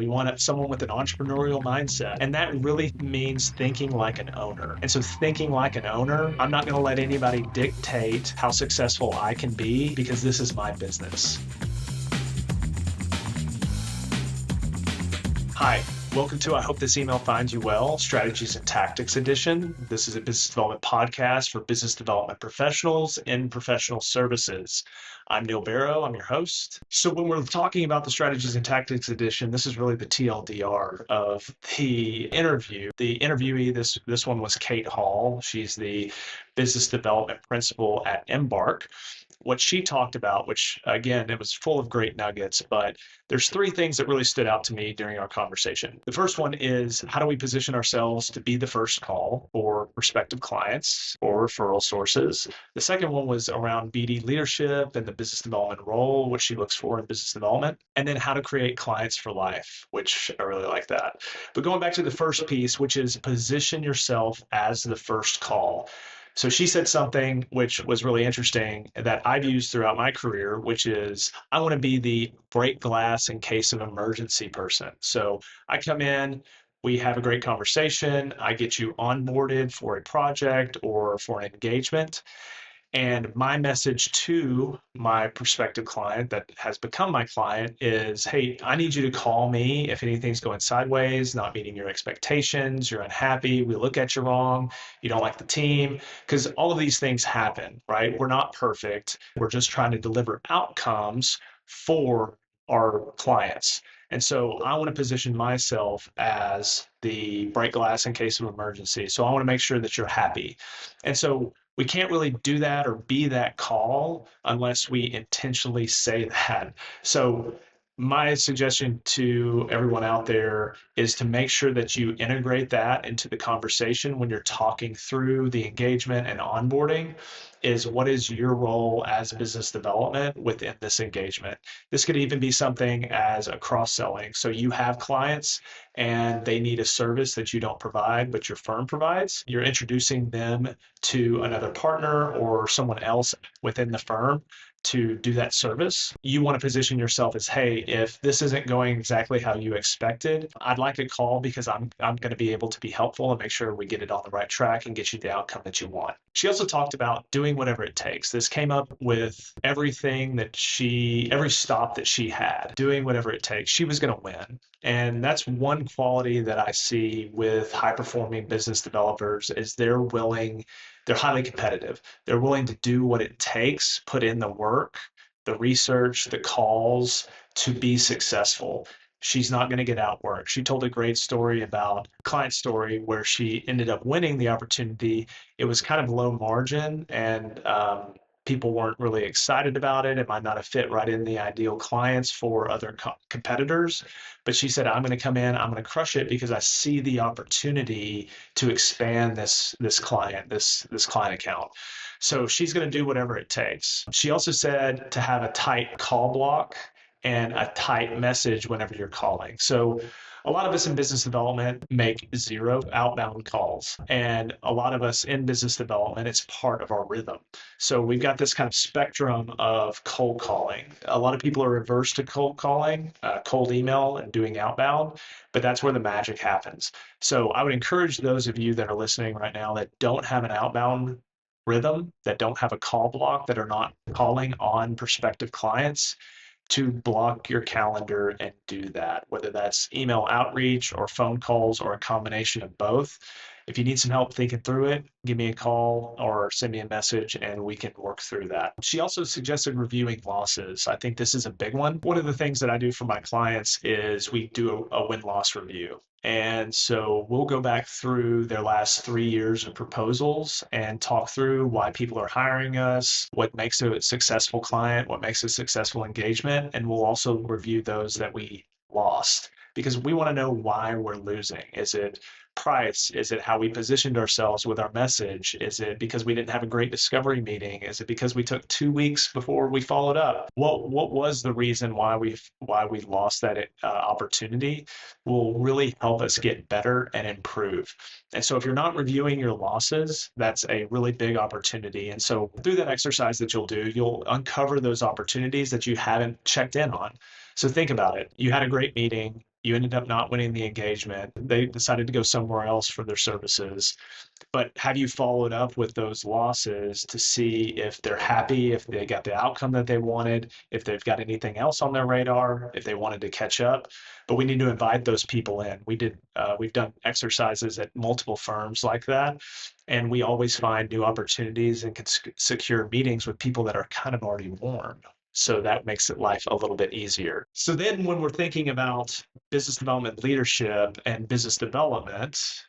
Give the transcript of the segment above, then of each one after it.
We want someone with an entrepreneurial mindset. And that really means thinking like an owner. And so, thinking like an owner, I'm not going to let anybody dictate how successful I can be because this is my business. Hi, welcome to I Hope This Email Finds You Well, Strategies and Tactics Edition. This is a business development podcast for business development professionals in professional services. I'm Neil Barrow, I'm your host. So when we're talking about the Strategies and Tactics Edition, this is really the TLDR of the interview. The interviewee, this one was Kate Hall. She's the business development principal at Embark. What she talked about, which again, it was full of great nuggets, but there's three things that really stood out to me during our conversation. The first one is, how do we position ourselves to be the first call for prospective clients or referral sources? The second one was around BD leadership and the business development role, what she looks for in business development, and then how to create clients for life, which I really like that. But going back to the first piece, which is position yourself as the first call. So she said something which was really interesting that I've used throughout my career, which is I want to be the break glass in case of emergency person. So I come in, we have a great conversation, I get you onboarded for a project or for an engagement. And my message to my prospective client that has become my client is, hey, I need you to call me if anything's going sideways, not meeting your expectations, you're unhappy, we look at you wrong, you don't like the team, because all of these things happen, right? We're not perfect. We're just trying to deliver outcomes for our clients. And so I want to position myself as the break glass in case of emergency. So I want to make sure that you're happy. And so we can't really do that or be that call unless we intentionally say that. So my suggestion to everyone out there is to make sure that you integrate that into the conversation when you're talking through the engagement and onboarding. Is what is your role as business development within this engagement? This could even be something as a cross-selling. So you have clients and they need a service that you don't provide, but your firm provides. You're introducing them to another partner or someone else within the firm to do that service. You want to position yourself as, hey, if this isn't going exactly how you expected, I'd like a call because I'm going to be able to be helpful and make sure we get it on the right track and get you the outcome that you want. She also talked about doing whatever it takes. This came up with every stop that she had, doing whatever it takes. She was going to win. And that's one quality that I see with high performing business developers is they're highly competitive. They're willing to do what it takes, put in the work, the research, the calls to be successful. She's not going to get outworked. She told a great story about a client story where she ended up winning the opportunity. It was kind of low margin and people weren't really excited about it. It might not have fit right in the ideal clients for other competitors. But she said, I'm going to come in, I'm going to crush it because I see the opportunity to expand this client account. So she's going to do whatever it takes. She also said to have a tight call block and a tight message whenever you're calling. So a lot of us in business development make zero outbound calls. And a lot of us in business development, it's part of our rhythm. So we've got this kind of spectrum of cold calling. A lot of people are averse to cold calling, cold email, and doing outbound, but that's where the magic happens. So I would encourage those of you that are listening right now that don't have an outbound rhythm, that don't have a call block, that are not calling on prospective clients, to block your calendar and do that, whether that's email outreach or phone calls or a combination of both. If you need some help thinking through it, give me a call or send me a message and we can work through that. She also suggested reviewing losses. I think this is a big one. One of the things that I do for my clients is we do a win-loss review. And so we'll go back through their last 3 years of proposals and talk through why people are hiring us, what makes a successful client, what makes a successful engagement, and we'll also review those that we lost because we want to know why we're losing. Is it price? Is it how we positioned ourselves with our message? Is it because we didn't have a great discovery meeting? Is it because we took 2 weeks before we followed up? What was the reason why we lost that opportunity? Will really help us get better and improve. And so if you're not reviewing your losses, that's a really big opportunity. And so through that exercise that you'll do, you'll uncover those opportunities that you haven't checked in on. So think about it. You had a great meeting. You ended up not winning the engagement. They decided to go somewhere else for their services. But have you followed up with those losses to see if they're happy, if they got the outcome that they wanted, if they've got anything else on their radar, if they wanted to catch up? But we need to invite those people in. We've done exercises at multiple firms like that, and we always find new opportunities and can secure meetings with people that are kind of already warm. So that makes it life a little bit easier. So then when we're thinking about business development leadership and business development,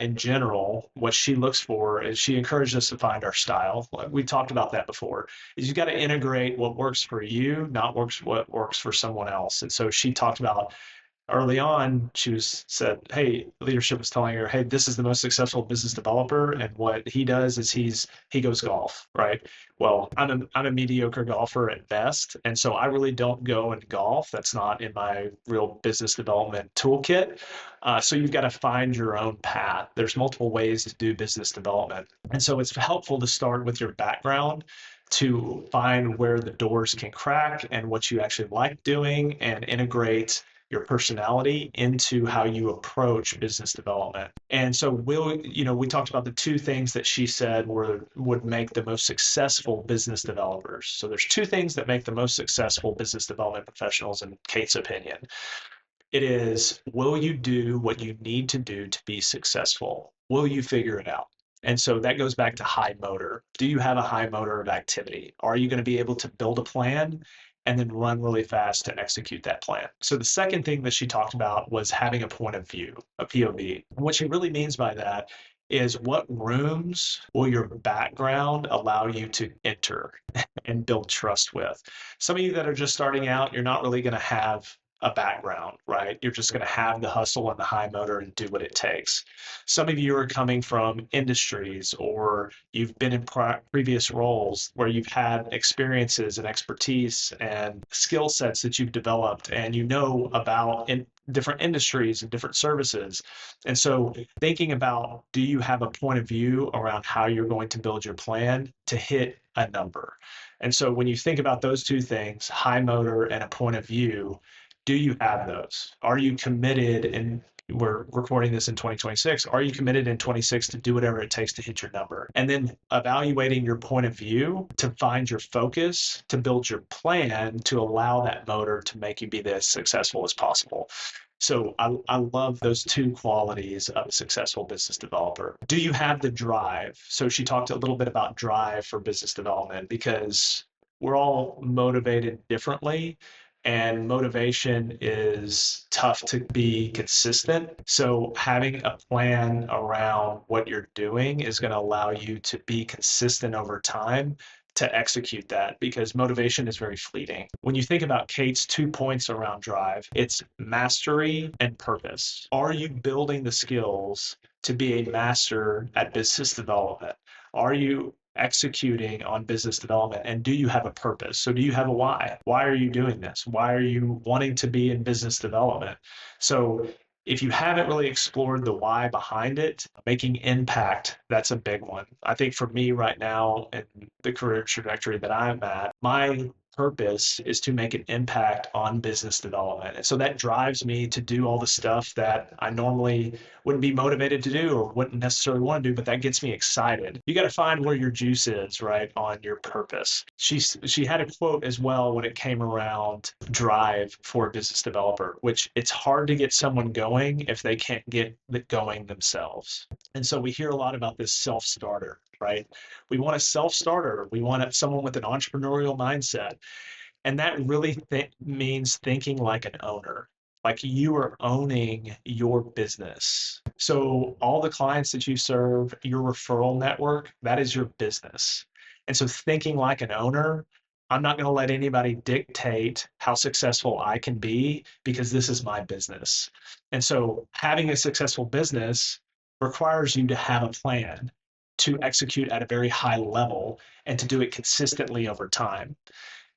in general, what she looks for is she encouraged us to find our style. We talked about that before. Is you got to integrate what works for you, not what works for someone else. And so she talked about early on, said, hey, leadership was telling her, hey, this is the most successful business developer, and what he does is he goes golf, right? Well, I'm a mediocre golfer at best, and so I really don't go and golf. That's not in my real business development toolkit. So you've got to find your own path. There's multiple ways to do business development, and so it's helpful to start with your background to find where the doors can crack and what you actually like doing, and integrate your personality into how you approach business development. And so we talked about the two things that she said would make the most successful business developers. So there's two things that make the most successful business development professionals in Kate's opinion. It is, will you do what you need to do to be successful? Will you figure it out? And so that goes back to high motor. Do you have a high motor of activity? Are you going to be able to build a plan and then run really fast to execute that plan? So the second thing that she talked about was having a point of view, a POV. And what she really means by that is, what rooms will your background allow you to enter and build trust with? Some of you that are just starting out, you're not really going to have a background, right? You're just going to have the hustle and the high motor and do what it takes. Some of you are coming from industries, or you've been in previous roles where you've had experiences and expertise and skill sets that you've developed, and you know about in different industries and different services. And so thinking about, do you have a point of view around how you're going to build your plan to hit a number? And so when you think about those two things, high motor and a point of view, do you have those? Are you committed? And we're recording this in 2026. Are you committed in 26 to do whatever it takes to hit your number? And then evaluating your point of view to find your focus, to build your plan to allow that motor to make you be as successful as possible. So I love those two qualities of a successful business developer. Do you have the drive? So she talked a little bit about drive for business development, because we're all motivated differently, and motivation is tough to be consistent. So having a plan around what you're doing is going to allow you to be consistent over time to execute that, because motivation is very fleeting. When you think about Kate's 2 points around drive, it's mastery and purpose. Are you building the skills to be a master at business development? Are you executing on business development, and do you have a purpose? So do you have a why? Why are you doing this? Why are you wanting to be in business development? So if you haven't really explored the why behind it, making impact, that's a big one. I think for me right now, in the career trajectory that I'm at, my purpose is to make an impact on business development. And so that drives me to do all the stuff that I normally wouldn't be motivated to do or wouldn't necessarily want to do, but that gets me excited. You got to find where your juice is, right, on your purpose. She had a quote as well when it came around drive for a business developer, which it's hard to get someone going if they can't get it going themselves. And so we hear a lot about this self-starter, right? We want a self-starter. We want someone with an entrepreneurial mindset. And that really means thinking like an owner, like you are owning your business. So all the clients that you serve, your referral network, that is your business. And so thinking like an owner, I'm not going to let anybody dictate how successful I can be, because this is my business. And so having a successful business requires you to have a plan to execute at a very high level and to do it consistently over time.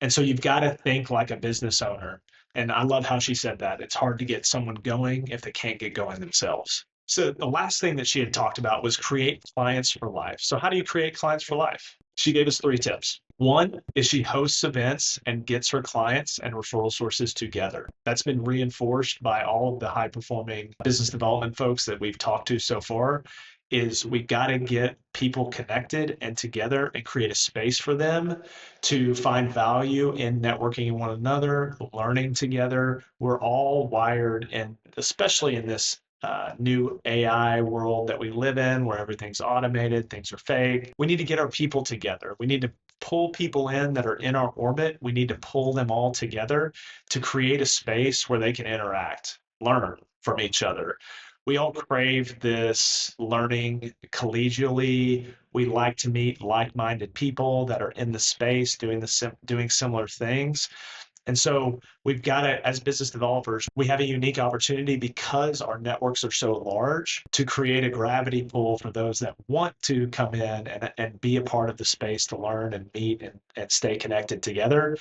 And so you've got to think like a business owner. And I love how she said that. It's hard to get someone going if they can't get going themselves. So the last thing that she had talked about was create clients for life. So how do you create clients for life? She gave us 3 tips. One is she hosts events and gets her clients and referral sources together. That's been reinforced by all of the high performing business development folks that we've talked to so far is we got to get people connected and together and create a space for them to find value in networking with one another, learning together. We're all wired, and especially in this new AI world that we live in, where everything's automated, things are fake. We need to get our people together. We need to pull people in that are in our orbit. We need to pull them all together to create a space where they can interact, learn from each other. We all crave this learning collegially. We like to meet like-minded people that are in the space doing similar things. And so we've got to, as business developers, we have a unique opportunity because our networks are so large to create a gravity pull for those that want to come in and be a part of the space to learn and meet and stay connected together,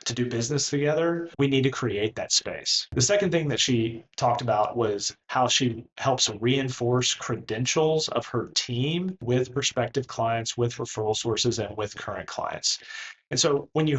to do business together. We need to create that space. The second thing that she talked about was how she helps reinforce credentials of her team with prospective clients, with referral sources, and with current clients. And so when you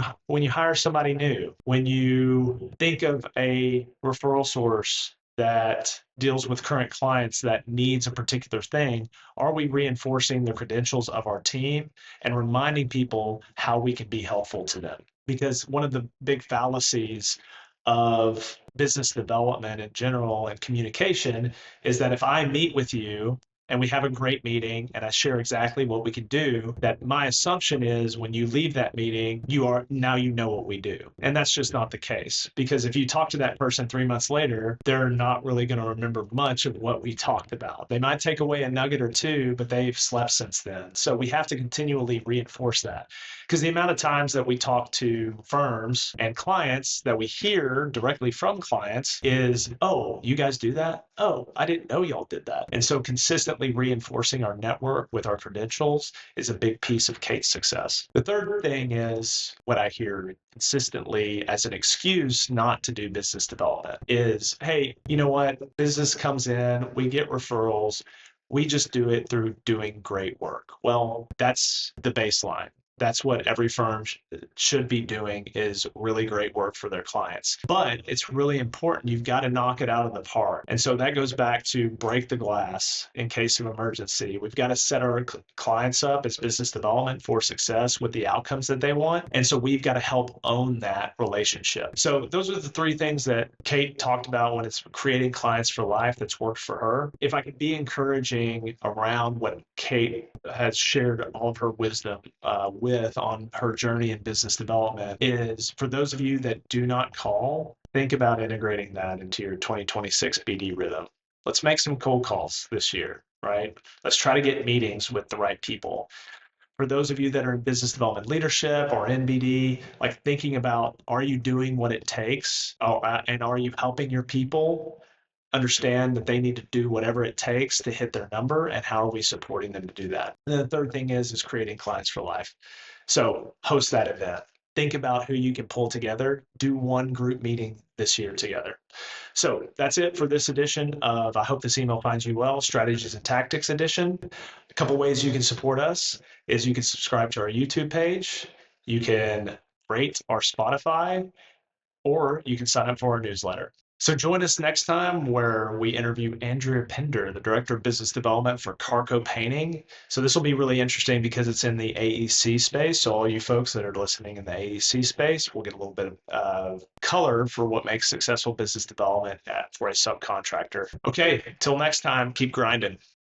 hire somebody new, when you think of a referral source that deals with current clients that needs a particular thing, are we reinforcing the credentials of our team and reminding people how we can be helpful to them? Because one of the big fallacies of business development in general and communication is that if I meet with you and we have a great meeting and I share exactly what we can do, that my assumption is when you leave that meeting, you know what we do. And that's just not the case. Because if you talk to that person 3 months later, they're not really going to remember much of what we talked about. They might take away a nugget or two, but they've slept since then. So we have to continually reinforce that. Because the amount of times that we talk to firms and clients that we hear directly from clients is, oh, you guys do that? Oh, I didn't know y'all did that. And so consistently reinforcing our network with our credentials is a big piece of Kate's success. The third thing is what I hear consistently as an excuse not to do business development is, hey, you know what? Business comes in, we get referrals, we just do it through doing great work. Well, that's the baseline. That's what every firm should be doing, is really great work for their clients. But it's really important. You've got to knock it out of the park. And so that goes back to break the glass in case of emergency. We've got to set our clients up as business development for success with the outcomes that they want. And so we've got to help own that relationship. So those are the 3 things that Kate talked about when it's creating clients for life that's worked for her. If I could be encouraging around what Kate has shared all of her wisdom with on her journey in business development, is for those of you that do not call, think about integrating that into your 2026 BD rhythm. Let's make some cold calls this year, right? Let's try to get meetings with the right people. For those of you that are in business development leadership or in BD, like thinking about, are you doing what it takes? And are you helping your people understand that they need to do whatever it takes to hit their number, and how are we supporting them to do that? And then the third thing is creating clients for life. So host that event. Think about who you can pull together. Do one group meeting this year together. So that's it for this edition of I Hope This Email Finds You Well, Strategies and Tactics edition. A couple ways you can support us is you can subscribe to our YouTube page, you can rate our Spotify, or you can sign up for our newsletter. So join us next time where we interview Andrea Pender, the Director of Business Development for Carco Painting. So this will be really interesting because it's in the AEC space. So all you folks that are listening in the AEC space will get a little bit of color for what makes successful business development for a subcontractor. Okay, till next time, keep grinding.